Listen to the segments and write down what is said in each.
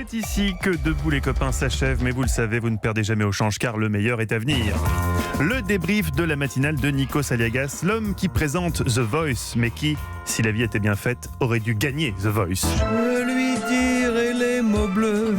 C'est ici que Debout les copains s'achève, mais vous le savez, vous ne perdez jamais au change car le meilleur est à venir. Le débrief de la matinale de Nikos Aliagas, l'homme qui présente The Voice, mais qui, si la vie était bien faite, aurait dû gagner The Voice. Je lui dirai les mots bleus,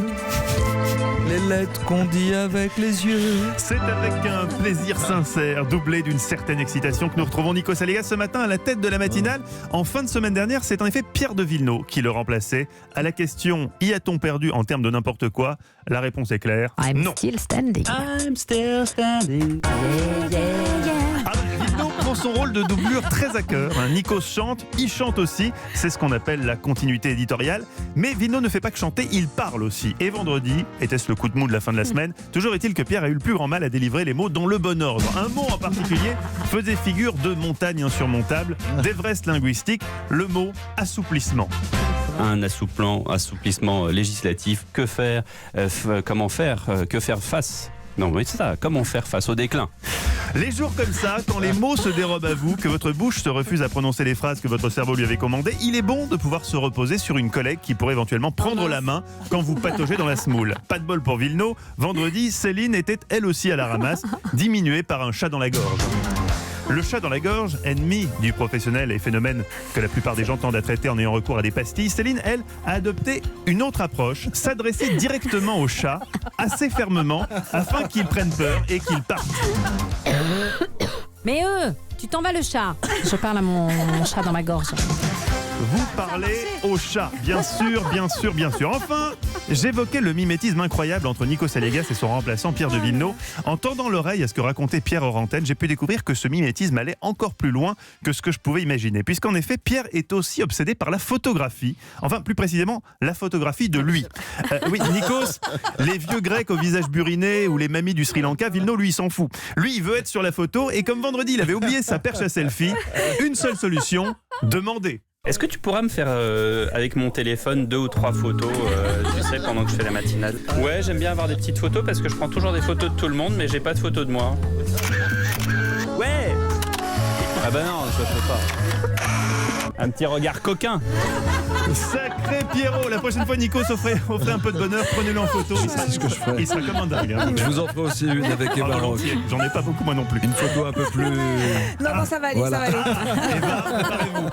les lettres qu'on dit avec les yeux. C'est avec un plaisir sincère, doublé d'une certaine excitation, que nous retrouvons Nikos Aliagas ce matin à la tête de la matinale. En fin de semaine dernière, c'est en effet Pierre de Villeneuve qui le remplaçait. À la question « Y a-t-on perdu en termes de n'importe quoi ?», la réponse est claire. Non. Still standing. I'm still standing. Ah, Villeneuve prend son rôle de doublure très à cœur. Nikos chante, il chante aussi. C'est ce qu'on appelle la continuité éditoriale. Mais Villeneuve ne fait pas que chanter, il parle aussi. Et vendredi, était-ce le coup de mou de la fin de la semaine ? Toujours est-il que Pierre a eu le plus grand mal à délivrer les mots dans le bon ordre. Un mot en particulier faisait figure de montagne insurmontable, d'Everest linguistique, le mot assouplissement. Un assouplissement législatif. Que faire Comment faire Que faire face Non, mais c'est ça. Comment faire face au déclin ? Les jours comme ça, quand les mots se dérobent à vous, que votre bouche se refuse à prononcer les phrases que votre cerveau lui avait commandées, il est bon de pouvoir se reposer sur une collègue qui pourrait éventuellement prendre la main quand vous pataugez dans la semoule. Pas de bol pour Villeneuve, vendredi, Céline était elle aussi à la ramasse, diminuée par un chat dans la gorge. Le chat dans la gorge, ennemi du professionnel et phénomène que la plupart des gens tendent à traiter en ayant recours à des pastilles, Céline, elle, a adopté une autre approche, s'adresser directement au chat, assez fermement, afin qu'il prenne peur et qu'il parte. Mais tu t'en vas le chat. Je parle à mon chat dans ma gorge. Vous parlez au chat, bien sûr, bien sûr, bien sûr. Enfin, j'évoquais le mimétisme incroyable entre Nikos Aliagas et son remplaçant Pierre de Villeneuve. En tendant l'oreille à ce que racontait Pierre hors antenne, j'ai pu découvrir que ce mimétisme allait encore plus loin que ce que je pouvais imaginer. Puisqu'en effet, Pierre est aussi obsédé par la photographie. Enfin, plus précisément, la photographie de lui. Oui, Nikos, les vieux Grecs au visage buriné ou les mamies du Sri Lanka, Villeneuve, lui, il s'en fout. Lui, il veut être sur la photo et comme vendredi, il avait oublié sa perche à selfie, une seule solution, demander. Est-ce que tu pourras me faire avec mon téléphone 2 ou 3 photos, tu sais, pendant que je fais la matinale ? Ouais, j'aime bien avoir des petites photos parce que je prends toujours des photos de tout le monde, mais j'ai pas de photos de moi. Ouais. Ah bah non, ça je fais pas. Un petit regard coquin. Sacré Pierrot, la prochaine fois Nikos offrez un peu de bonheur, prenez-le en photo, il sera comme un dingue. Hein. Je vous en ferai aussi une avec Eva Rock. Volontiers. J'en ai pas beaucoup moi non plus. Une photo un peu plus... Non, ça va aller, Voilà. ça va aller. Eva, préparez-vous.